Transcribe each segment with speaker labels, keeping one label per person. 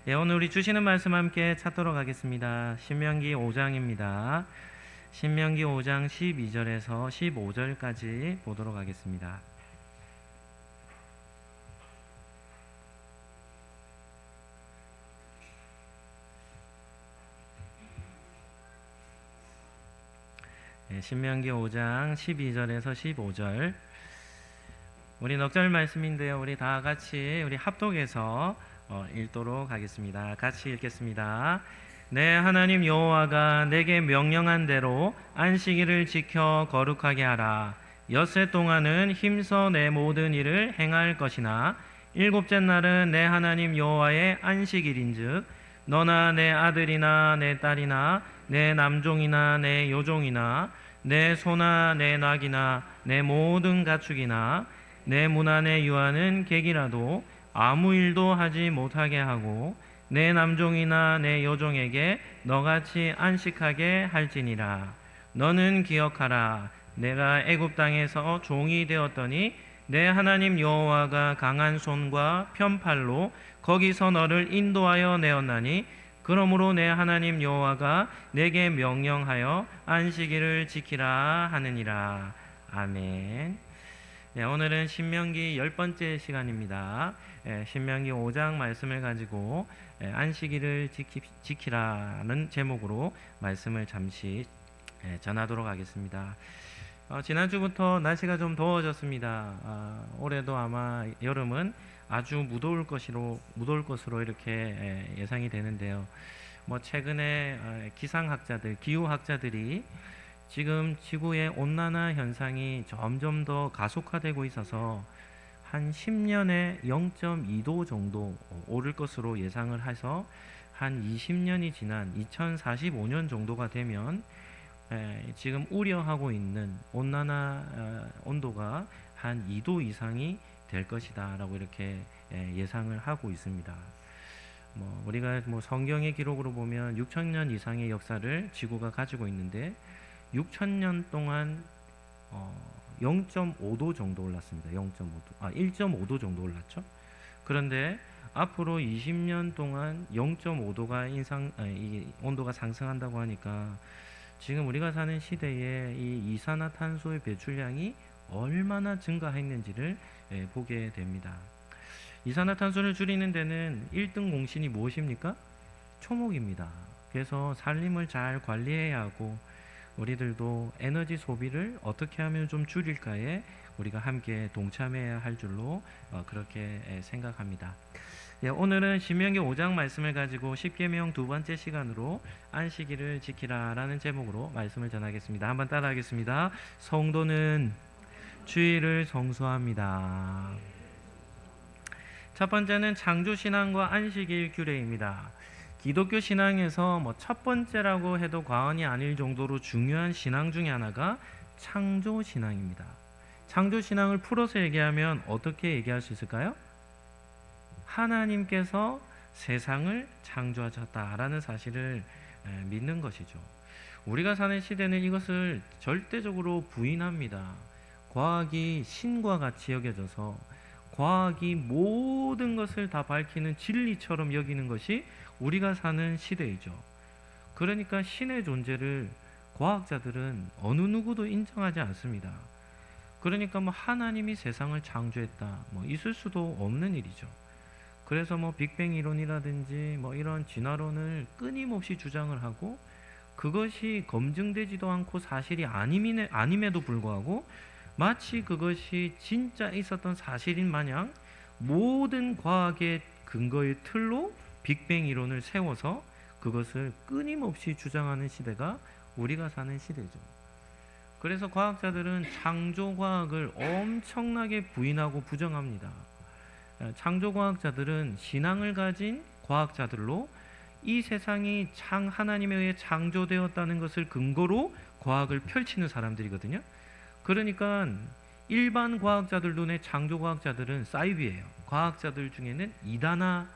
Speaker 1: 예, 오늘 우리 주시는 말씀 함께 찾도록 하겠습니다. 신명기 5장입니다. 신명기 5장 12절에서 15절까지 보도록 하겠습니다. 예, 신명기 5장 12절에서 15절. 우리 넉절 말씀인데요. 우리 다 같이 우리 합독해서 읽도록 하겠습니다. 같이 읽겠습니다. 내 하나님 여호와가 내게 명령한 대로 안식일을 지켜 거룩하게 하라. 엿새 동안은 힘써 내 모든 일을 행할 것이나 일곱째 날은 내 하나님 여호와의 안식일인즉 너나 내 아들이나 내 딸이나 내 남종이나 내 여종이나 내 소나 내 낙이나 내 모든 가축이나 내 문 안에 유하는 객이라도 아무 일도 하지 못하게 하고 내 남종이나 내 여종에게 너같이 안식하게 할지니라. 너는 기억하라. 내가 애굽 땅에서 종이 되었더니 내 하나님 여호와가 강한 손과 편팔로 거기서 너를 인도하여 내었나니 그러므로 내 하나님 여호와가 내게 명령하여 안식일을 지키라 하느니라. 아멘. 네, 오늘은 신명기 10번째 시간입니다. 신명기 5장 말씀을 가지고 안식일을 지키라는 제목으로 말씀을 잠시 전하도록 하겠습니다. 지난주부터 날씨가 좀 더워졌습니다. 올해도 아마 여름은 아주 무더울 것으로 이렇게 예상이 되는데요. 최근에 기상학자들, 기후학자들이 지금 지구의 온난화 현상이 점점 더 가속화되고 있어서 한 10년에 0.2도 정도 오를 것으로 예상을 해서 한 20년이 지난 2045년 정도가 되면 지금 우려하고 있는 온난화 온도가 한 2도 이상이 될 것이다 라고 이렇게 예상을 하고 있습니다. 우리가 성경의 기록으로 보면 6천년 이상의 역사를 지구가 가지고 있는데 6천년 동안 0.5도 정도 올랐습니다. 1.5도 정도 올랐죠. 그런데 앞으로 20년 동안 0.5도가 온도가 상승한다고 하니까 지금 우리가 사는 시대에 이 이산화탄소의 배출량이 얼마나 증가했는지를 보게 됩니다. 이산화탄소를 줄이는 데는 1등 공신이 무엇입니까? 초목입니다. 그래서 산림을 잘 관리해야 하고 우리들도 에너지 소비를 어떻게 하면 좀 줄일까에 우리가 함께 동참해야 할 줄로 그렇게 생각합니다. 오늘은 신명기 5장 말씀을 가지고 십계명 두 번째 시간으로 안식일을 지키라라는 제목으로 말씀을 전하겠습니다. 한번 따라하겠습니다. 성도는 주일을 성수합니다. 첫 번째는 창조신앙과 안식일 규례입니다. 기독교 신앙에서 첫 번째라고 해도 과언이 아닐 정도로 중요한 신앙 중에 하나가 창조신앙입니다. 창조신앙을 풀어서 얘기하면 어떻게 얘기할 수 있을까요? 하나님께서 세상을 창조하셨다라는 사실을 믿는 것이죠. 우리가 사는 시대는 이것을 절대적으로 부인합니다. 과학이 신과 같이 여겨져서 과학이 모든 것을 다 밝히는 진리처럼 여기는 것이 우리가 사는 시대이죠. 그러니까 신의 존재를 과학자들은 어느 누구도 인정하지 않습니다. 그러니까 하나님이 세상을 창조했다 있을 수도 없는 일이죠. 그래서 빅뱅 이론이라든지 이런 진화론을 끊임없이 주장을 하고 그것이 검증되지도 않고 사실이 아님에도 불구하고 마치 그것이 진짜 있었던 사실인 마냥 모든 과학의 근거의 틀로 빅뱅 이론을 세워서 그것을 끊임없이 주장하는 시대가 우리가 사는 시대죠. 그래서 과학자들은 창조과학을 엄청나게 부인하고 부정합니다. 창조과학자들은 신앙을 가진 과학자들로 이 세상이 하나님에 의해 창조되었다는 것을 근거로 과학을 펼치는 사람들이거든요. 그러니까 일반 과학자들 눈에 창조과학자들은 사이비예요. 과학자들 중에는 이단아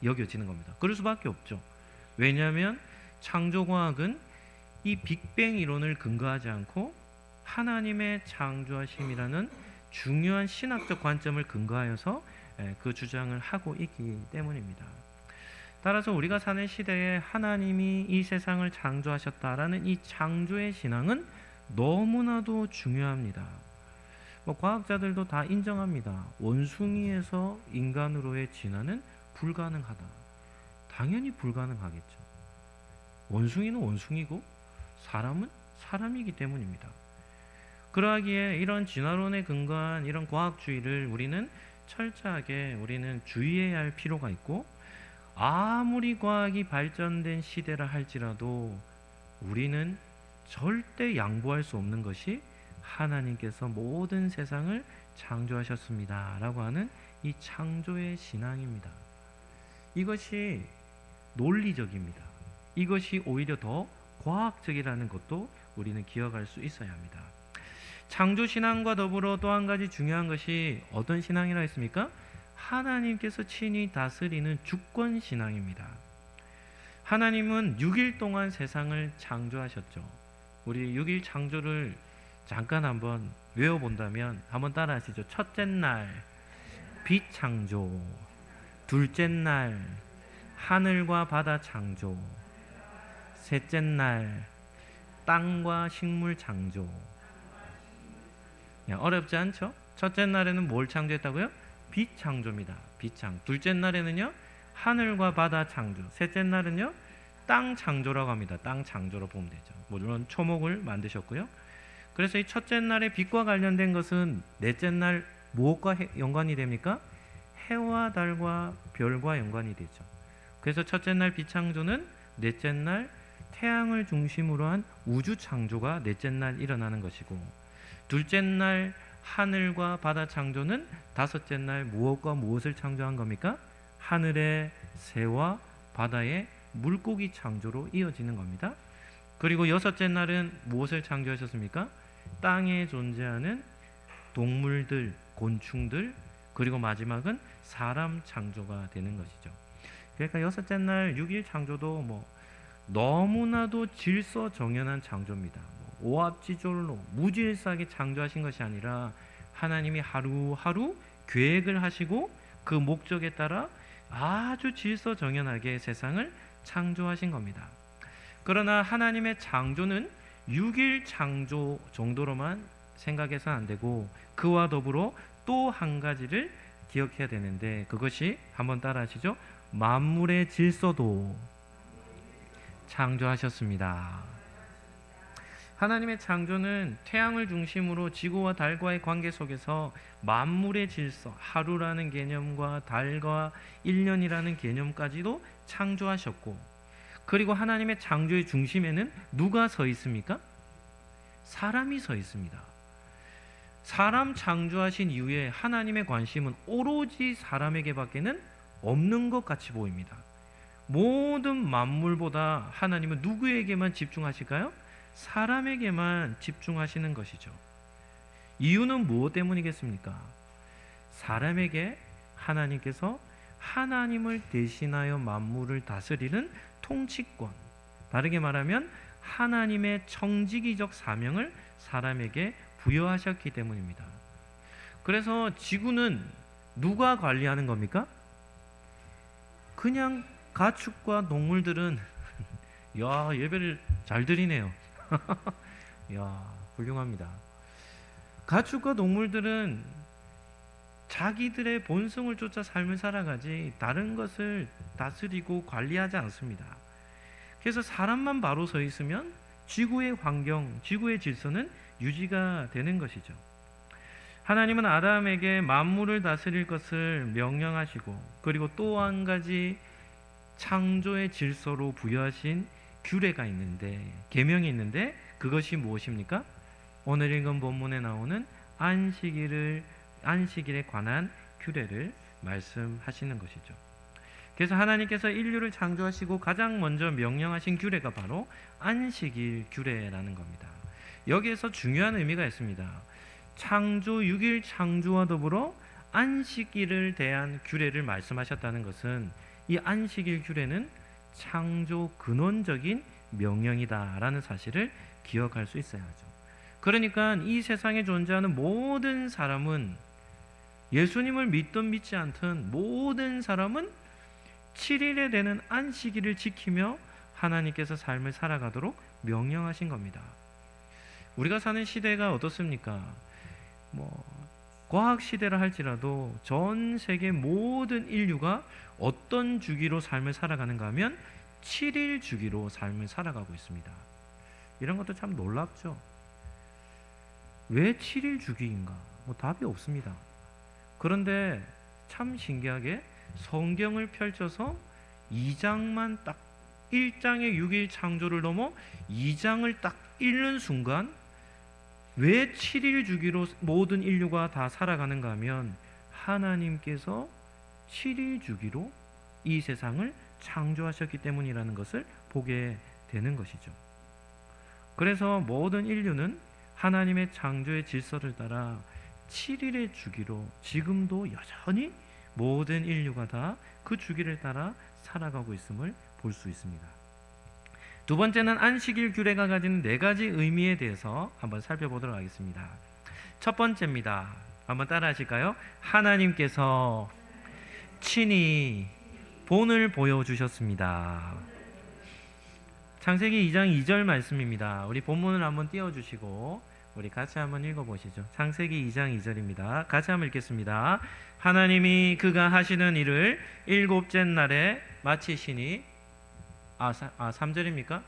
Speaker 1: 여겨지는 겁니다. 그럴 수밖에 없죠. 왜냐하면 창조과학은 이 빅뱅 이론을 근거하지 않고 하나님의 창조하심이라는 중요한 신학적 관점을 근거하여서 그 주장을 하고 있기 때문입니다. 따라서 우리가 사는 시대에 하나님이 이 세상을 창조하셨다라는 이 창조의 신앙은 너무나도 중요합니다. 과학자들도 다 인정합니다. 원숭이에서 인간으로의 진화는 불가능하다. 당연히 불가능하겠죠. 원숭이는 원숭이고 사람은 사람이기 때문입니다. 그러하기에 이런 진화론에 근거한 이런 과학주의를 우리는 철저하게 주의해야 할 필요가 있고, 아무리 과학이 발전된 시대라 할지라도 우리는 절대 양보할 수 없는 것이 하나님께서 모든 세상을 창조하셨습니다 라고 하는 이 창조의 신앙입니다. 이것이 논리적입니다. 이것이 오히려 더 과학적이라는 것도 우리는 기억할 수 있어야 합니다. 창조신앙과 더불어 또 한 가지 중요한 것이 어떤 신앙이라 했습니까? 하나님께서 친히 다스리는 주권신앙입니다. 하나님은 6일 동안 세상을 창조하셨죠. 우리 6일 창조를 잠깐 한번 외워본다면 한번 따라하시죠. 첫째 날 빛 창조, 둘째 날 하늘과 바다 창조, 셋째 날 땅과 식물 창조. 어렵지 않죠? 첫째 날에는 뭘 창조했다고요? 빛 창조입니다. 빛 창조. 둘째 날에는요 하늘과 바다 창조. 셋째 날은요 땅 창조라고 합니다. 땅 창조로 보면 되죠. 물론 초목을 만드셨고요. 그래서 이 첫째 날의 빛과 관련된 것은 넷째 날 무엇과 연관이 됩니까? 해와 달과 별과 연관이 되죠. 그래서 첫째 날 빛 창조는 넷째 날 태양을 중심으로 한 우주 창조가 넷째 날 일어나는 것이고, 둘째 날 하늘과 바다 창조는 다섯째 날 무엇과 무엇을 창조한 겁니까? 하늘의 새와 바다의 물고기 창조로 이어지는 겁니다. 그리고 여섯째 날은 무엇을 창조하셨습니까? 땅에 존재하는 동물들, 곤충들, 그리고 마지막은 사람 창조가 되는 것이죠. 그러니까 여섯째 날 6일 창조도 너무나도 질서정연한 창조입니다. 오합지졸로 무질서하게 창조하신 것이 아니라 하나님이 하루하루 계획을 하시고 그 목적에 따라 아주 질서정연하게 세상을 창조하신 겁니다. 그러나 하나님의 창조는 6일 창조 정도로만 생각해서는 안 되고, 그와 더불어 또 한 가지를 기억해야 되는데, 그것이 한번 따라 하시죠. 만물의 질서도 창조하셨습니다. 하나님의 창조는 태양을 중심으로 지구와 달과의 관계 속에서 만물의 질서, 하루라는 개념과 달과 1년이라는 개념까지도 창조하셨고, 그리고 하나님의 창조의 중심에는 누가 서 있습니까? 사람이 서 있습니다. 사람 창조하신 이후에 하나님의 관심은 오로지 사람에게밖에는 없는 것 같이 보입니다. 모든 만물보다 하나님은 누구에게만 집중하실까요? 사람에게만 집중하시는 것이죠. 이유는 무엇 때문이겠습니까? 사람에게 하나님께서 하나님을 대신하여 만물을 다스리는 통치권, 다르게 말하면 하나님의 청지기적 사명을 사람에게 부여하셨기 때문입니다. 그래서 지구는 누가 관리하는 겁니까? 그냥 가축과 동물들은 야, 예배를 잘 드리네요. 야, 훌륭합니다. 가축과 동물들은 자기들의 본성을 쫓아 삶을 살아가지 다른 것을 다스리고 관리하지 않습니다. 그래서 사람만 바로 서 있으면 지구의 환경, 지구의 질서는 유지가 되는 것이죠. 하나님은 아담에게 만물을 다스릴 것을 명령하시고, 그리고 또 한 가지 창조의 질서로 부여하신 규례가 있는데, 계명이 있는데, 그것이 무엇입니까? 오늘 읽은 본문에 나오는 안식일에 관한 규례를 말씀하시는 것이죠. 그래서 하나님께서 인류를 창조하시고 가장 먼저 명령하신 규례가 바로 안식일 규례라는 겁니다. 여기에서 중요한 의미가 있습니다. 창조 6일 창조와 더불어 안식일을 대한 규례를 말씀하셨다는 것은, 이 안식일 규례는 창조 근원적인 명령이다라는 사실을 기억할 수 있어야 하죠. 그러니까 이 세상에 존재하는 모든 사람은, 예수님을 믿든 믿지 않든 모든 사람은 7일에 되는 안식일을 지키며 하나님께서 삶을 살아가도록 명령하신 겁니다. 우리가 사는 시대가 어떻습니까? 과학 시대라 할지라도 전 세계 모든 인류가 어떤 주기로 삶을 살아가는가 하면 7일 주기로 삶을 살아가고 있습니다. 이런 것도 참 놀랍죠. 왜 7일 주기인가? 답이 없습니다. 그런데 참 신기하게 성경을 펼쳐서 2장만 딱 1장의 6일 창조를 넘어 2장을 딱 읽는 순간 왜 7일 주기로 모든 인류가 다 살아가는가 하면 하나님께서 7일 주기로 이 세상을 창조하셨기 때문이라는 것을 보게 되는 것이죠. 그래서 모든 인류는 하나님의 창조의 질서를 따라 7일의 주기로 지금도 여전히 모든 인류가 다 그 주기를 따라 살아가고 있음을 볼 수 있습니다. 두 번째는 안식일 규례가 가지는 4가지 의미에 대해서 한번 살펴보도록 하겠습니다. 첫 번째입니다. 한번 따라 하실까요? 하나님께서 친히 본을 보여주셨습니다. 창세기 2장 2절 말씀입니다. 우리 본문을 한번 띄워주시고 우리 같이 한번 읽어보시죠. 창세기 2장 2절입니다. 같이 한번 읽겠습니다. 하나님이 그가 하시는 일을 일곱째 날에 마치시니 3절입니까?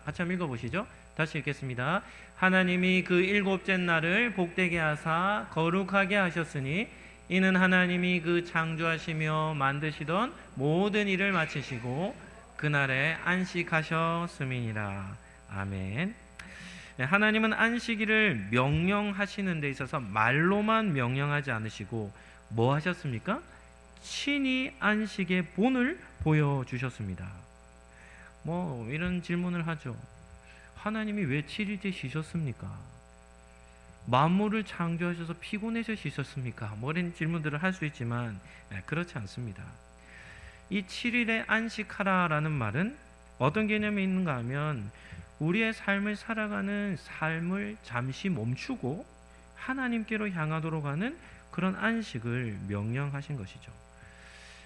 Speaker 1: 같이 한번 읽어보시죠. 다시 읽겠습니다. 하나님이 그 일곱째 날을 복되게 하사 거룩하게 하셨으니 이는 하나님이 그 창조하시며 만드시던 모든 일을 마치시고 그날에 안식하셨음이니라. 아멘. 하나님은 안식일을 명령하시는 데 있어서 말로만 명령하지 않으시고 뭐 하셨습니까? 친히 안식의 본을 보여주셨습니다. 이런 질문을 하죠. 하나님이 왜 7일째 쉬셨습니까? 만물을 창조하셔서 피곤해서 쉬셨습니까? 이런 질문들을 할 수 있지만 그렇지 않습니다. 이 7일에 안식하라라는 말은 어떤 개념이 있는가 하면 우리의 삶을 살아가는 삶을 잠시 멈추고 하나님께로 향하도록 하는 그런 안식을 명령하신 것이죠.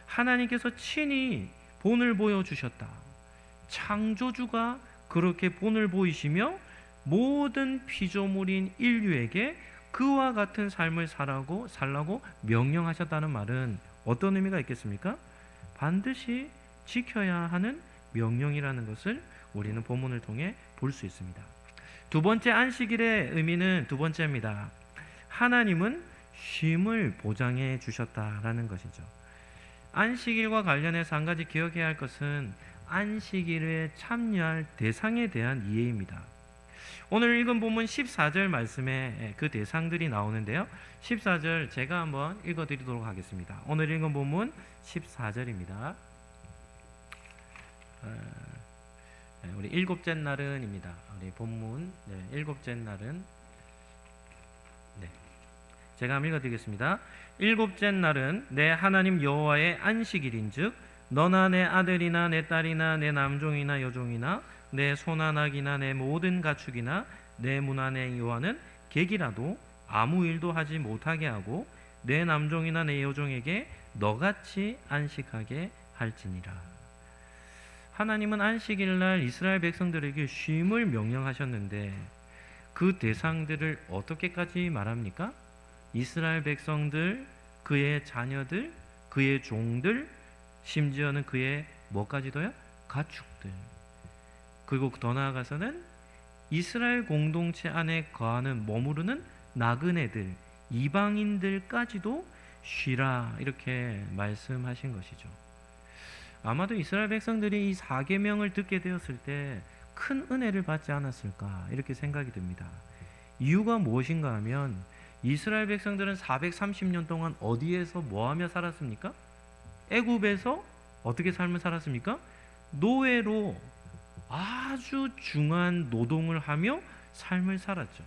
Speaker 1: 하나님께서 친히 본을 보여주셨다. 창조주가 그렇게 본을 보이시며 모든 피조물인 인류에게 그와 같은 삶을 살라고 명령하셨다는 말은 어떤 의미가 있겠습니까? 반드시 지켜야 하는 명령이라는 것을 우리는 본문을 통해 볼 수 있습니다. 두 번째 안식일의 의미는 두 번째입니다. 하나님은 쉼을 보장해 주셨다라는 것이죠. 안식일과 관련해서 한 가지 기억해야 할 것은 안식일에 참여할 대상에 대한 이해입니다. 오늘 읽은 본문 14절 말씀에 그 대상들이 나오는데요. 14절 제가 한번 읽어드리도록 하겠습니다. 오늘 읽은 본문 14절입니다. 우리 일곱째 날은입니다. 우리 본문 일곱째 날은 제가 한번 읽어드리겠습니다. 일곱째 날은 내 하나님 여호와의 안식일인즉 너나 내 아들이나 내 딸이나 내 남종이나 여종이나 내 소나 낙이나 내 모든 가축이나 내 문화 내 여호와는 객이라도 아무 일도 하지 못하게 하고 내 남종이나 내 여종에게 너같이 안식하게 할지니라. 하나님은 안식일날 이스라엘 백성들에게 쉼을 명령하셨는데 그 대상들을 어떻게까지 말합니까? 이스라엘 백성들, 그의 자녀들, 그의 종들, 심지어는 그의 뭐까지도요? 가축들. 그리고 더 나아가서는 이스라엘 공동체 안에 거하는 머무르는 나그네들, 이방인들까지도 쉬라 이렇게 말씀하신 것이죠. 아마도 이스라엘 백성들이 이 4계명을 듣게 되었을 때 큰 은혜를 받지 않았을까 이렇게 생각이 듭니다. 이유가 무엇인가 하면 이스라엘 백성들은 430년 동안 어디에서 뭐하며 살았습니까? 애굽에서 어떻게 삶을 살았습니까? 노예로 아주 중한 노동을 하며 삶을 살았죠.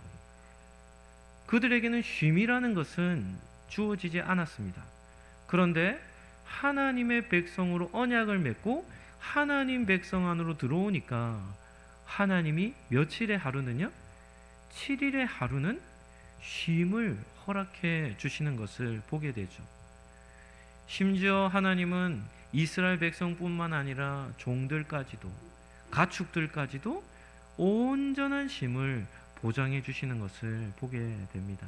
Speaker 1: 그들에게는 쉼이라는 것은 주어지지 않았습니다. 그런데 하나님의 백성으로 언약을 맺고 하나님 백성 안으로 들어오니까 하나님이 며칠의 하루는요? 7일의 하루는 쉼을 허락해 주시는 것을 보게 되죠. 심지어 하나님은 이스라엘 백성뿐만 아니라 종들까지도, 가축들까지도 온전한 쉼을 보장해 주시는 것을 보게 됩니다.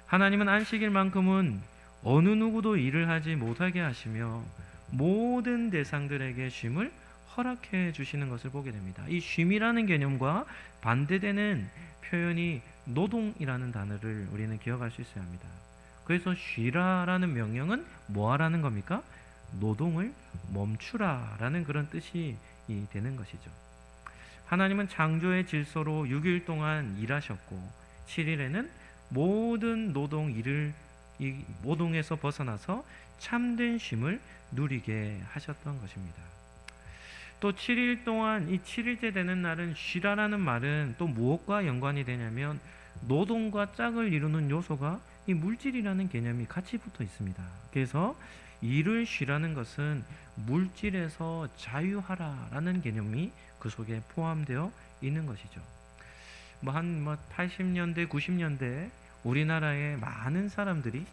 Speaker 1: 하나님은 안식일만큼은 어느 누구도 일을 하지 못하게 하시며 모든 대상들에게 쉼을 허락해 주시는 것을 보게 됩니다. 이 쉼이라는 개념과 반대되는 표현이 노동이라는 단어를 우리는 기억할 수 있어야 합니다. 그래서 쉬라라는 명령은 뭐 하라는 겁니까? 노동을 멈추라라는 그런 뜻이 되는 것이죠. 하나님은 창조의 질서로 6일 동안 일하셨고 7일에는 모든 노동에서 벗어나서 참된 쉼을 누리게 하셨던 것입니다. 또 7일 동안 이 7일째 되는 날은 쉬라라는 말은 또 무엇과 연관이 되냐면 노동과 짝을 이루는 요소가 이 물질이라는 개념이 같이 붙어 있습니다. 그래서 일을 쉬라는 것은 물질에서 자유하라라는 개념이 그 속에 포함되어 있는 것이죠. 한 80년대, 90년대 우리나라의 많은 사람들이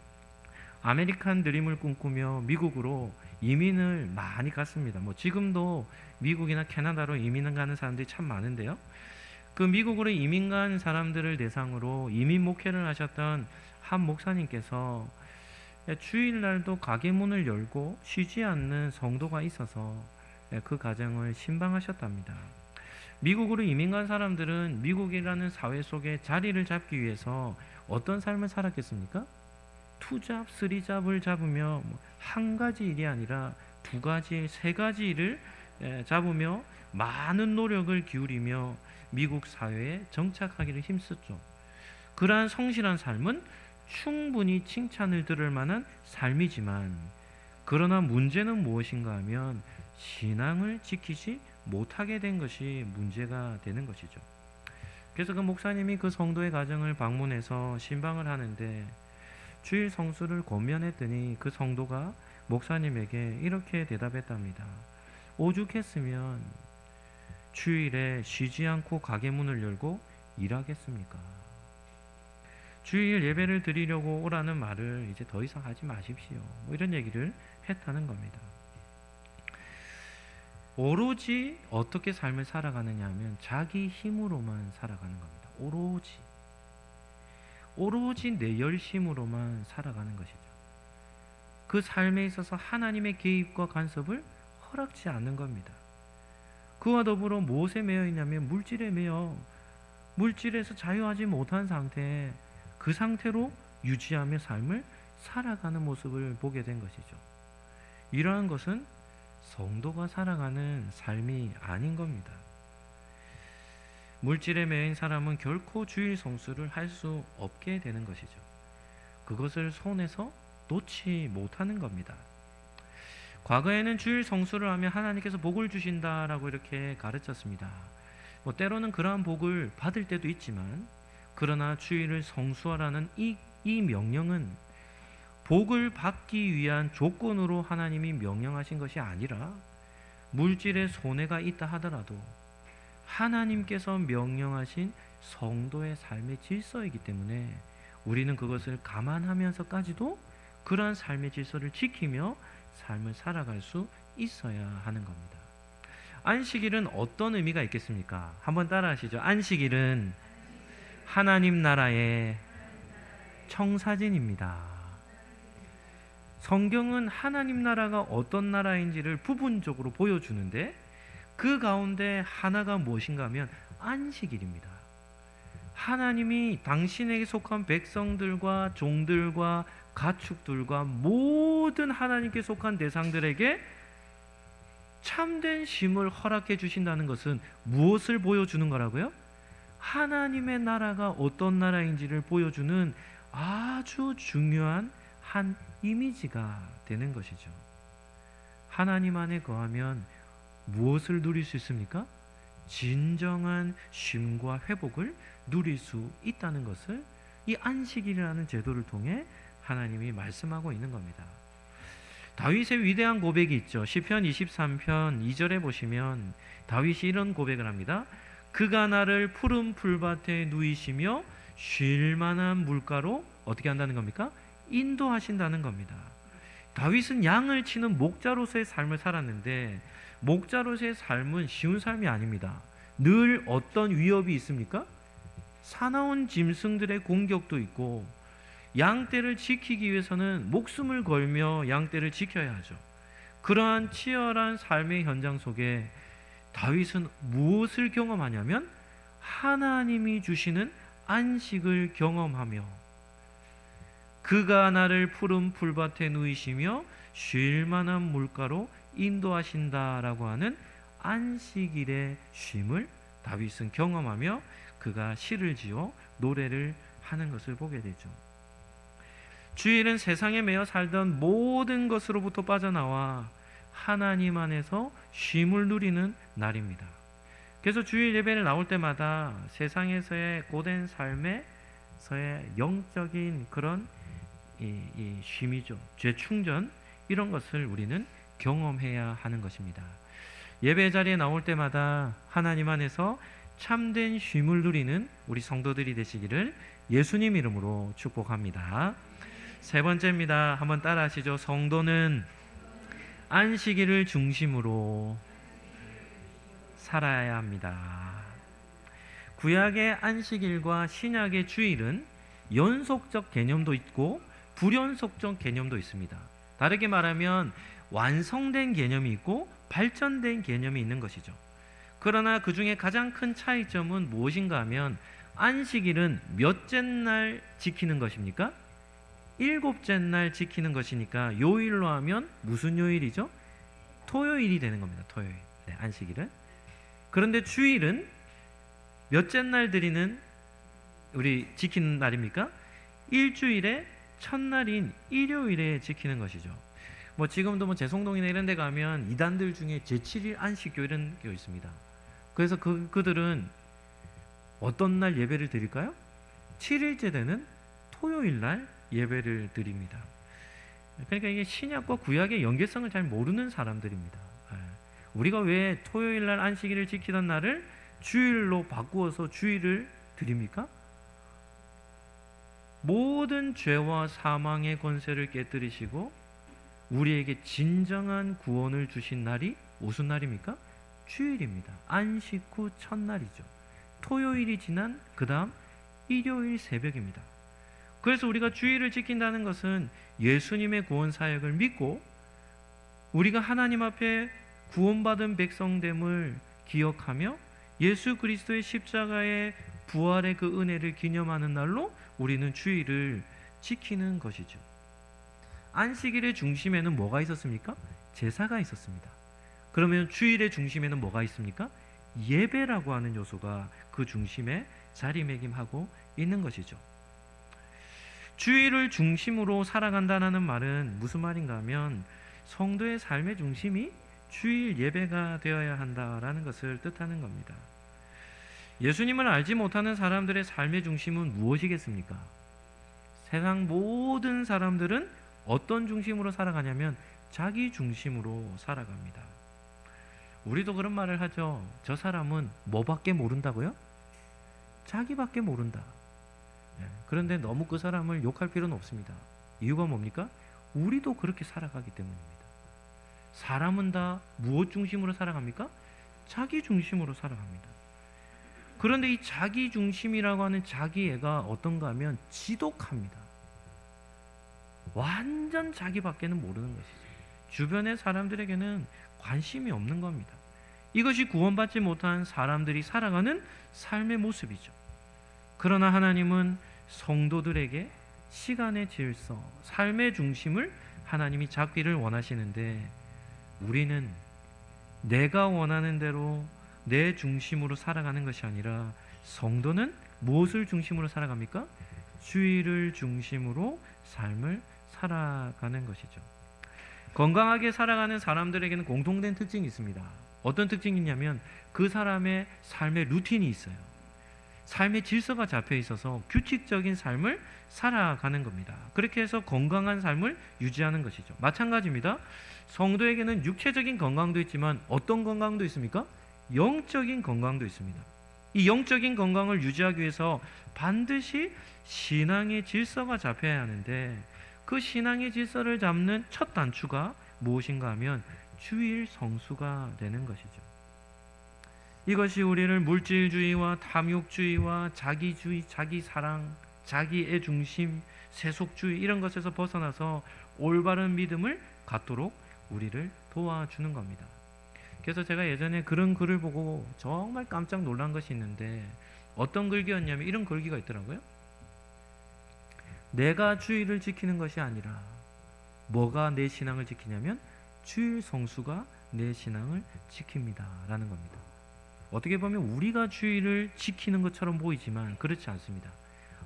Speaker 1: 아메리칸 드림을 꿈꾸며 미국으로 이민을 많이 갔습니다. 지금도 미국이나 캐나다로 이민 가는 사람들이 참 많은데요. 그 미국으로 이민 간 사람들을 대상으로 이민 목회를 하셨던 한 목사님께서 주일날도 가게 문을 열고 쉬지 않는 성도가 있어서 그 가정을 신방하셨답니다. 미국으로 이민 간 사람들은 미국이라는 사회 속에 자리를 잡기 위해서 어떤 삶을 살았겠습니까? 투잡, 쓰리잡을 잡으며 한 가지 일이 아니라 두 가지, 세 가지 일을 잡으며 많은 노력을 기울이며 미국 사회에 정착하기를 힘썼죠. 그러한 성실한 삶은 충분히 칭찬을 들을 만한 삶이지만 그러나 문제는 무엇인가 하면 신앙을 지키지 못하게 된 것이 문제가 되는 것이죠. 그래서 그 목사님이 그 성도의 가정을 방문해서 신방을 하는데 주일 성수를 권면했더니 그 성도가 목사님에게 이렇게 대답했답니다. 오죽했으면 주일에 쉬지 않고 가게 문을 열고 일하겠습니까? 주일 예배를 드리려고 오라는 말을 이제 더 이상 하지 마십시오. 이런 얘기를 했다는 겁니다. 오로지 어떻게 삶을 살아가느냐 하면 자기 힘으로만 살아가는 겁니다. 오로지 내 열심으로만 살아가는 것이죠. 그 삶에 있어서 하나님의 개입과 간섭을 허락지 않는 겁니다. 그와 더불어 무엇에 매여 있냐면 물질에 매여 물질에서 자유하지 못한 상태에 그 상태로 유지하며 삶을 살아가는 모습을 보게 된 것이죠. 이러한 것은 성도가 살아가는 삶이 아닌 겁니다. 물질에 매인 사람은 결코 주일 성수를 할 수 없게 되는 것이죠. 그것을 손에서 놓지 못하는 겁니다. 과거에는 주일 성수를 하면 하나님께서 복을 주신다라고 이렇게 가르쳤습니다. 때로는 그러한 복을 받을 때도 있지만 그러나 주일을 성수하라는 이 명령은 복을 받기 위한 조건으로 하나님이 명령하신 것이 아니라 물질에 손해가 있다 하더라도 하나님께서 명령하신 성도의 삶의 질서이기 때문에 우리는 그것을 감안하면서까지도 그러한 삶의 질서를 지키며 삶을 살아갈 수 있어야 하는 겁니다. 안식일은 어떤 의미가 있겠습니까? 한번 따라하시죠. 안식일은 하나님 나라의 청사진입니다. 성경은 하나님 나라가 어떤 나라인지를 부분적으로 보여주는데 그 가운데 하나가 무엇인가 하면 안식일입니다. 하나님이 당신에게 속한 백성들과 종들과 가축들과 모든 하나님께 속한 대상들에게 참된 쉼을 허락해 주신다는 것은 무엇을 보여주는 거라고요? 하나님의 나라가 어떤 나라인지를 보여주는 아주 중요한 한 이미지가 되는 것이죠. 하나님 안에 거하면 무엇을 누릴 수 있습니까? 진정한 쉼과 회복을 누릴 수 있다는 것을 이 안식일이라는 제도를 통해 하나님이 말씀하고 있는 겁니다. 다윗의 위대한 고백이 있죠. 시편 23편 2절에 보시면 다윗이 이런 고백을 합니다. 그가 나를 푸른 풀밭에 누이시며 쉴 만한 물가로 어떻게 한다는 겁니까? 인도하신다는 겁니다. 다윗은 양을 치는 목자로서의 삶을 살았는데 목자로서의 삶은 쉬운 삶이 아닙니다. 늘 어떤 위협이 있습니까? 사나운 짐승들의 공격도 있고, 양떼를 지키기 위해서는 목숨을 걸며 양떼를 지켜야 하죠. 그러한 치열한 삶의 현장 속에 다윗은 무엇을 경험하냐면 하나님이 주시는 안식을 경험하며, 그가 나를 푸른 풀밭에 누이시며 쉴 만한 물가로 인도하신다라고 하는 안식일의 쉼을 다윗은 경험하며 그가 시를 지어 노래를 하는 것을 보게 되죠. 주일은 세상에 매여 살던 모든 것으로부터 빠져나와 하나님 안에서 쉼을 누리는 날입니다. 그래서 주일 예배를 나올 때마다 세상에서의 고된 삶에서의 영적인 그런 이 쉼이죠. 재충전, 이런 것을 우리는 경험해야 하는 것입니다. 예배 자리에 나올 때마다 하나님 안에서 참된 쉼을 누리는 우리 성도들이 되시기를 예수님 이름으로 축복합니다. 세 번째입니다. 한번 따라 하시죠. 성도는 안식일을 중심으로 살아야 합니다. 구약의 안식일과 신약의 주일은 연속적 개념도 있고 불연속적 개념도 있습니다. 다르게 말하면 완성된 개념이 있고 발전된 개념이 있는 것이죠. 그러나 그 중에 가장 큰 차이점은 무엇인가 하면, 안식일은 몇째 날 지키는 것입니까? 일곱째 날 지키는 것이니까 요일로 하면 무슨 요일이죠? 토요일이 되는 겁니다. 토요일. 네, 안식일은. 그런데 주일은 몇째 날 드리는 우리 지키는 날입니까? 일주일의 첫날인 일요일에 지키는 것이죠. 지금도 제송동이나 이런 데 가면 이단들 중에 제7일 안식교 이런 게 있습니다. 그래서 그들은 어떤 날 예배를 드릴까요? 7일째 되는 토요일 날 예배를 드립니다. 그러니까 이게 신약과 구약의 연계성을 잘 모르는 사람들입니다. 우리가 왜 토요일 날 안식일을 지키던 날을 주일로 바꾸어서 주일을 드립니까? 모든 죄와 사망의 권세를 깨뜨리시고 우리에게 진정한 구원을 주신 날이 무슨 날입니까? 주일입니다. 안식 후 첫날이죠. 토요일이 지난 그 다음 일요일 새벽입니다. 그래서 우리가 주일을 지킨다는 것은 예수님의 구원 사역을 믿고 우리가 하나님 앞에 구원받은 백성됨을 기억하며 예수 그리스도의 십자가의 부활의 그 은혜를 기념하는 날로 우리는 주일을 지키는 것이죠. 안식일의 중심에는 뭐가 있었습니까? 제사가 있었습니다. 그러면 주일의 중심에는 뭐가 있습니까? 예배라고 하는 요소가 그 중심에 자리매김하고 있는 것이죠. 주일을 중심으로 살아간다는 말은 무슨 말인가 하면 성도의 삶의 중심이 주일 예배가 되어야 한다라는 것을 뜻하는 겁니다. 예수님을 알지 못하는 사람들의 삶의 중심은 무엇이겠습니까? 세상 모든 사람들은 어떤 중심으로 살아가냐면 자기 중심으로 살아갑니다. 우리도 그런 말을 하죠. 저 사람은 뭐밖에 모른다고요? 자기밖에 모른다. 그런데 너무 그 사람을 욕할 필요는 없습니다. 이유가 뭡니까? 우리도 그렇게 살아가기 때문입니다. 사람은 다 무엇 중심으로 살아갑니까? 자기 중심으로 살아갑니다. 그런데 이 자기 중심이라고 하는 자기애가 어떤가 하면 지독합니다. 완전 자기밖에는 모르는 것이죠. 주변의 사람들에게는 관심이 없는 겁니다. 이것이 구원받지 못한 사람들이 살아가는 삶의 모습이죠. 그러나 하나님은 성도들에게 시간의 질서, 삶의 중심을 하나님이 잡기를 원하시는데 우리는 내가 원하는 대로 내 중심으로 살아가는 것이 아니라 성도는 무엇을 중심으로 살아갑니까? 주일을 중심으로 삶을 살아가는 것이죠. 건강하게 살아가는 사람들에게는 공통된 특징이 있습니다. 어떤 특징이 있냐면 그 사람의 삶의 루틴이 있어요. 삶의 질서가 잡혀 있어서 규칙적인 삶을 살아가는 겁니다. 그렇게 해서 건강한 삶을 유지하는 것이죠. 마찬가지입니다. 성도에게는 육체적인 건강도 있지만 어떤 건강도 있습니까? 영적인 건강도 있습니다. 이 영적인 건강을 유지하기 위해서 반드시 신앙의 질서가 잡혀야 하는데 그 신앙의 질서를 잡는 첫 단추가 무엇인가 하면 주일 성수가 되는 것이죠. 이것이 우리를 물질주의와 탐욕주의와 자기주의, 자기사랑, 자기애 중심, 세속주의 이런 것에서 벗어나서 올바른 믿음을 갖도록 우리를 도와주는 겁니다. 그래서 제가 예전에 그런 글을 보고 정말 깜짝 놀란 것이 있는데, 어떤 글귀였냐면 이런 글귀가 있더라고요. 내가 주일을 지키는 것이 아니라 뭐가 내 신앙을 지키냐면 주일 성수가 내 신앙을 지킵니다 라는 겁니다. 어떻게 보면 우리가 주일을 지키는 것처럼 보이지만 그렇지 않습니다.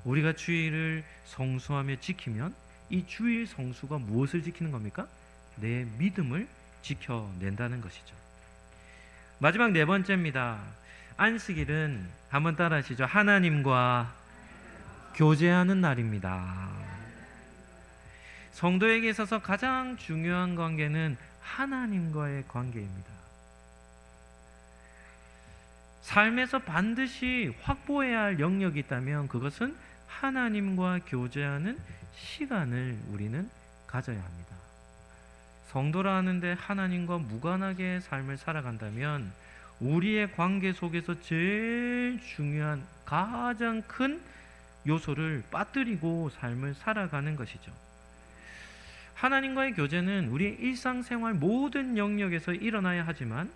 Speaker 1: 우리가 주일을 성수하며 지키면 이 주일 성수가 무엇을 지키는 겁니까? 내 믿음을 지켜낸다는 것이죠. 마지막 네 번째입니다. 안식일은 한번 따라 하시죠. 하나님과 교제하는 날입니다. 성도에게 있어서 가장 중요한 관계는 하나님과의 관계입니다. 삶에서 반드시 확보해야 할 영역이 있다면 그것은 하나님과 교제하는 시간을 우리는 가져야 합니다. 성도라 하는데 하나님과 무관하게 삶을 살아간다면 우리의 관계 속에서 제일 중요한 가장 큰 요소를 빠뜨리고 삶을 살아가는 것이죠. 하나님과의 교제는 우리의 일상생활 모든 영역에서 일어나야 하지만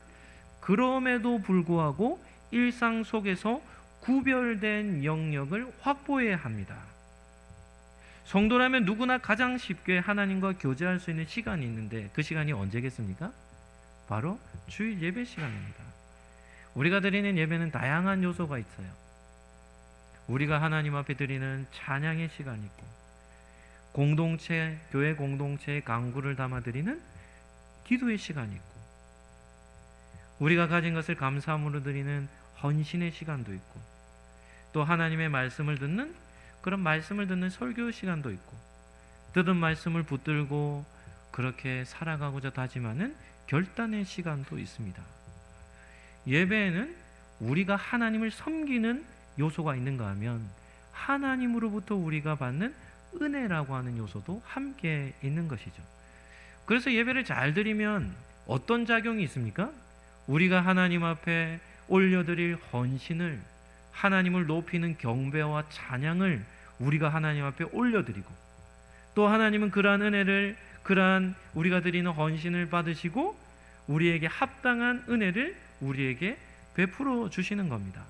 Speaker 1: 그럼에도 불구하고 일상 속에서 구별된 영역을 확보해야 합니다. 성도라면 누구나 가장 쉽게 하나님과 교제할 수 있는 시간이 있는데 그 시간이 언제겠습니까? 바로 주일 예배 시간입니다. 우리가 드리는 예배는 다양한 요소가 있어요. 우리가 하나님 앞에 드리는 찬양의 시간이 있고, 공동체, 교회 공동체의 간구를 담아드리는 기도의 시간이 있고, 우리가 가진 것을 감사함으로 드리는 헌신의 시간도 있고, 또 하나님의 말씀을 듣는 그런 말씀을 듣는 설교 시간도 있고, 들은 말씀을 붙들고 그렇게 살아가고자 다짐하는 결단의 시간도 있습니다. 예배에는 우리가 하나님을 섬기는 요소가 있는가 하면 하나님으로부터 우리가 받는 은혜라고 하는 요소도 함께 있는 것이죠. 그래서 예배를 잘 드리면 어떤 작용이 있습니까? 우리가 하나님 앞에 올려드릴 헌신을, 하나님을 높이는 경배와 찬양을 우리가 하나님 앞에 올려드리고, 또 하나님은 그러한 은혜를, 그러한 우리가 드리는 헌신을 받으시고 우리에게 합당한 은혜를 우리에게 베풀어 주시는 겁니다.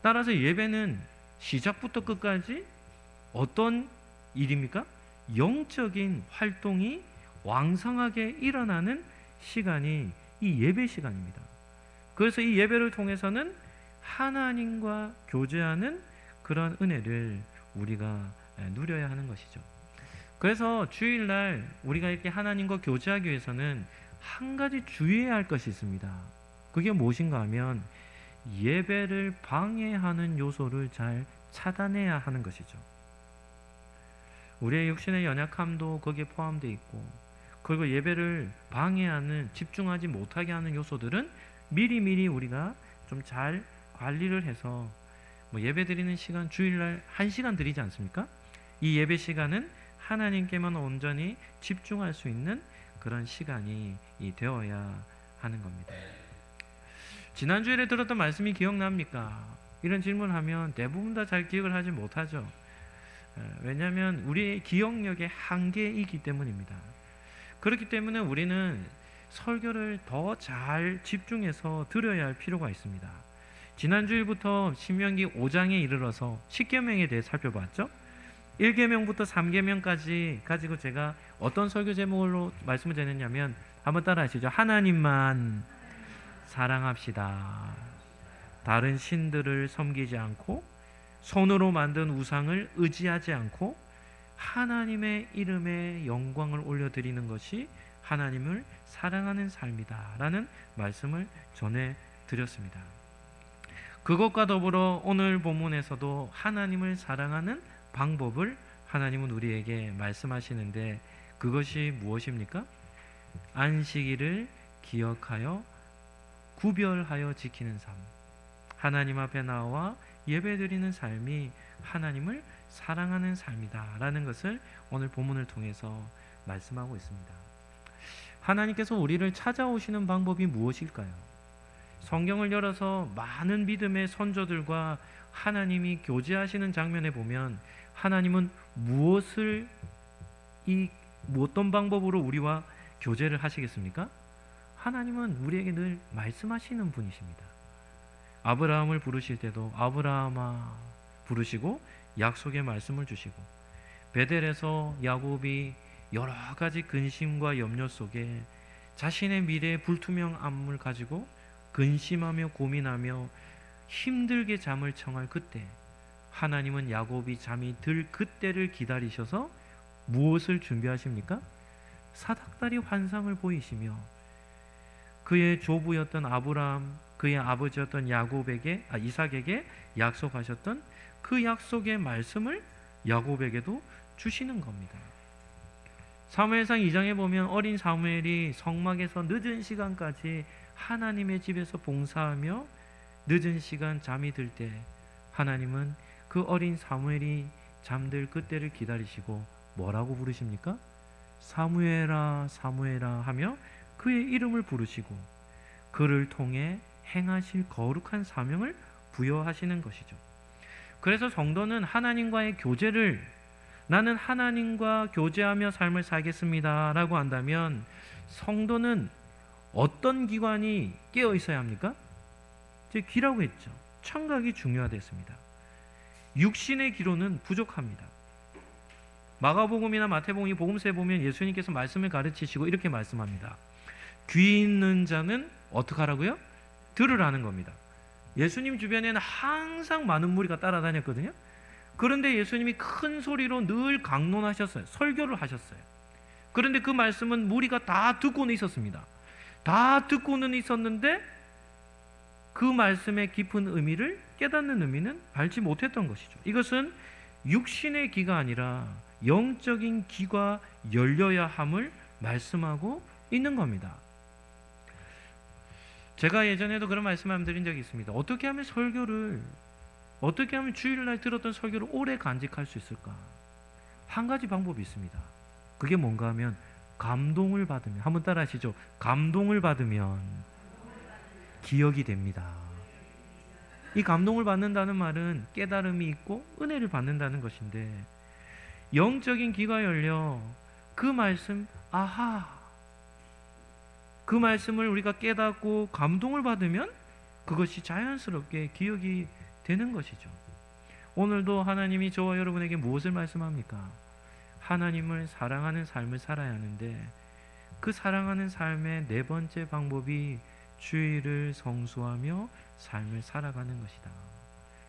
Speaker 1: 따라서 예배는 시작부터 끝까지 어떤 일입니까? 영적인 활동이 왕성하게 일어나는 시간이 이 예배 시간입니다. 그래서 이 예배를 통해서는 하나님과 교제하는 그런 은혜를 우리가 누려야 하는 것이죠. 그래서 주일날 우리가 이렇게 하나님과 교제하기 위해서는 한 가지 주의해야 할 것이 있습니다. 그게 무엇인가 하면 예배를 방해하는 요소를 잘 차단해야 하는 것이죠. 우리의 육신의 연약함도 거기에 포함되어 있고, 그리고 예배를 방해하는, 집중하지 못하게 하는 요소들은 미리미리 우리가 좀 잘 관리를 해서, 예배 드리는 시간 주일날 1시간 드리지 않습니까? 이 예배 시간은 하나님께만 온전히 집중할 수 있는 그런 시간이 되어야 하는 겁니다. 지난주일에 들었던 말씀이 기억납니까? 이런 질문하면 대부분 다 잘 기억을 하지 못하죠. 왜냐하면 우리의 기억력의 한계이기 때문입니다. 그렇기 때문에 우리는 설교를 더 잘 집중해서 들어야 할 필요가 있습니다. 지난주일부터 신명기 5장에 이르러서 10계명에 대해 살펴봤죠. 1계명부터 3계명까지 가지고 제가 어떤 설교 제목으로 말씀을 드렸냐면, 한번 따라 하시죠. 하나님만 사랑합시다. 다른 신들을 섬기지 않고, 손으로 만든 우상을 의지하지 않고, 하나님의 이름에 영광을 올려드리는 것이 하나님을 사랑하는 삶이다 라는 말씀을 전해드렸습니다. 그것과 더불어 오늘 본문에서도 하나님을 사랑하는 방법을 하나님은 우리에게 말씀하시는데, 그것이 무엇입니까? 안식일을 기억하여 구별하여 지키는 삶, 하나님 앞에 나와 예배드리는 삶이 하나님을 사랑하는 삶이다라는 것을 오늘 본문을 통해서 말씀하고 있습니다. 하나님께서 우리를 찾아오시는 방법이 무엇일까요? 성경을 열어서 많은 믿음의 선조들과 하나님이 교제하시는 장면에 보면 하나님은 어떤 방법으로 우리와 교제를 하시겠습니까? 하나님은 우리에게 늘 말씀하시는 분이십니다. 아브라함을 부르실 때도 아브라함아 부르시고 약속의 말씀을 주시고, 베델에서 야곱이 여러 가지 근심과 염려 속에 자신의 미래의 불투명함을 가지고 근심하며 고민하며 힘들게 잠을 청할 그때, 하나님은 야곱이 잠이 들 그때를 기다리셔서 무엇을 준비하십니까? 사닥다리 환상을 보이시며 그의 조부였던 아브라함, 그의 아버지였던 이삭에게 약속하셨던 그 약속의 말씀을 야곱에게도 주시는 겁니다. 사무엘상 2장에 보면 어린 사무엘이 성막에서 늦은 시간까지 하나님의 집에서 봉사하며 늦은 시간 잠이 들 때 하나님은 그 어린 사무엘이 잠들 그때를 기다리시고 뭐라고 부르십니까? 사무엘아 사무엘아 하며 그의 이름을 부르시고 그를 통해 행하실 거룩한 사명을 부여하시는 것이죠. 그래서 성도는 하나님과의 교제를, 나는 하나님과 교제하며 삶을 살겠습니다 라고 한다면 성도는 어떤 기관이 깨어 있어야 합니까? 제 귀라고 했죠. 청각이 중요하겠습니다. 육신의 귀로는 부족합니다. 마가복음이나 마태복음, 복음서에 보면 예수님께서 말씀을 가르치시고 이렇게 말씀합니다. 귀 있는 자는 어떻게 하라고요? 들으라는 겁니다. 예수님 주변에는 항상 많은 무리가 따라다녔거든요. 그런데 예수님이 큰 소리로 늘 강론하셨어요. 설교를 하셨어요. 그런데 그 말씀은 무리가 다 듣고는 있었습니다. 다 듣고는 있었는데 그 말씀의 깊은 의미를 깨닫는 의미는 알지 못했던 것이죠. 이것은 육신의 귀가 아니라 영적인 귀가 열려야 함을 말씀하고 있는 겁니다. 제가 예전에도 그런 말씀을 드린 적이 있습니다. 어떻게 하면 주일날 들었던 설교를 오래 간직할 수 있을까? 한 가지 방법이 있습니다. 그게 뭔가 하면 감동을 받으면, 한번 따라 하시죠. 감동을 받으면 기억이 됩니다. 이 감동을 받는다는 말은 깨달음이 있고 은혜를 받는다는 것인데, 영적인 귀가 열려 그 말씀, 그 말씀을 우리가 깨닫고 감동을 받으면 그것이 자연스럽게 기억이 되는 것이죠. 오늘도 하나님이 저와 여러분에게 무엇을 말씀합니까? 하나님을 사랑하는 삶을 살아야 하는데, 그 사랑하는 삶의 네 번째 방법이 주일을 성수하며 삶을 살아가는 것이다.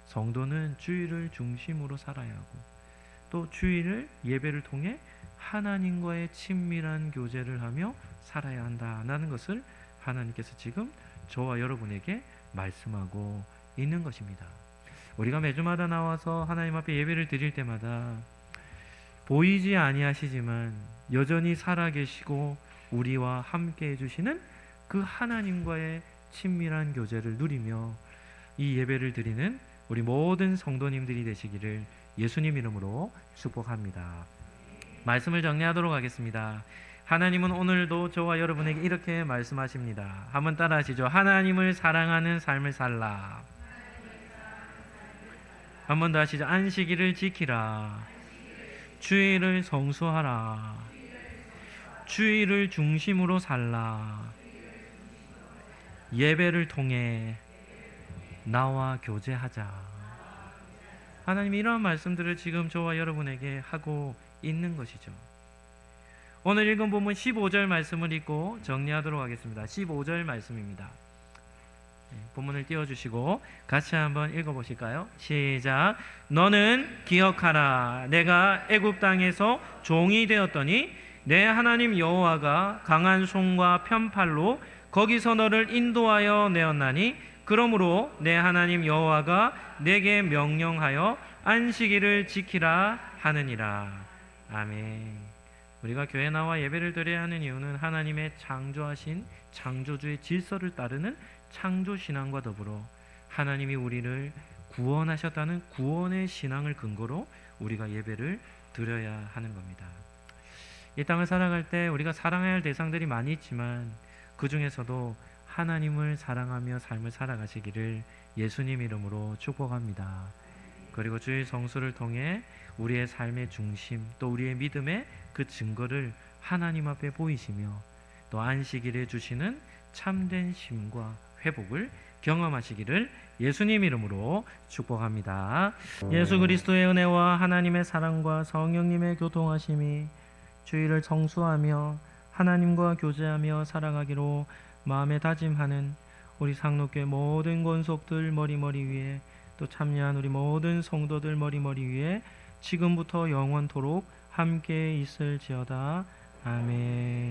Speaker 1: 성도는 주일을 중심으로 살아야 하고, 또 주일을 예배를 통해 하나님과의 친밀한 교제를 하며 살아야 한다는 것을 하나님께서 지금 저와 여러분에게 말씀하고 있는 것입니다. 우리가 매주마다 나와서 하나님 앞에 예배를 드릴 때마다 보이지 아니하시지만 여전히 살아계시고 우리와 함께 해주시는 그 하나님과의 친밀한 교제를 누리며 이 예배를 드리는 우리 모든 성도님들이 되시기를 예수님 이름으로 축복합니다. 말씀을 정리하도록 하겠습니다. 하나님은 오늘도 저와 여러분에게 이렇게 말씀하십니다. 한번 따라 하시죠. 하나님을 사랑하는 삶을 살라. 한번 더 하시죠. 안식일을 지키라. 주일을 성수하라. 주일을 중심으로 살라. 예배를 통해 나와 교제하자. 하나님이 이러한 말씀들을 지금 저와 여러분에게 하고 있는 것이죠. 오늘 읽은 본문 15절 말씀을 읽고 정리하도록 하겠습니다. 15절 말씀입니다. 본문을 띄워주시고 같이 한번 읽어보실까요? 시작. 너는 기억하라. 내가 애굽 땅에서 종이 되었더니 내 하나님 여호와가 강한 손과 편팔로 거기서 너를 인도하여 내었나니, 그러므로 내 하나님 여호와가 내게 명령하여 안식일을 지키라 하느니라. 아멘. 우리가 교회 나와 예배를 드려야 하는 이유는 하나님의 창조하신 창조주의 질서를 따르는 창조신앙과 더불어 하나님이 우리를 구원하셨다는 구원의 신앙을 근거로 우리가 예배를 드려야 하는 겁니다. 이 땅을 살아갈 때 우리가 사랑해야 할 대상들이 많이 있지만 그 중에서도 하나님을 사랑하며 삶을 살아가시기를 예수님 이름으로 축복합니다. 그리고 주의 성수를 통해 우리의 삶의 중심, 또 우리의 믿음의 그 증거를 하나님 앞에 보이시며 또 안식일에 주시는 참된 쉼과 회복을 경험하시기를 예수님 이름으로 축복합니다. 예수 그리스도의 은혜와 하나님의 사랑과 성령님의 교통하심이 주의를 성수하며 하나님과 교제하며 살아가기로 마음에 다짐하는 우리 상록교회 모든 권속들 머리머리 위에, 또 참여한 우리 모든 성도들 머리머리 위에 지금부터 영원토록 함께 있을지어다. 아멘.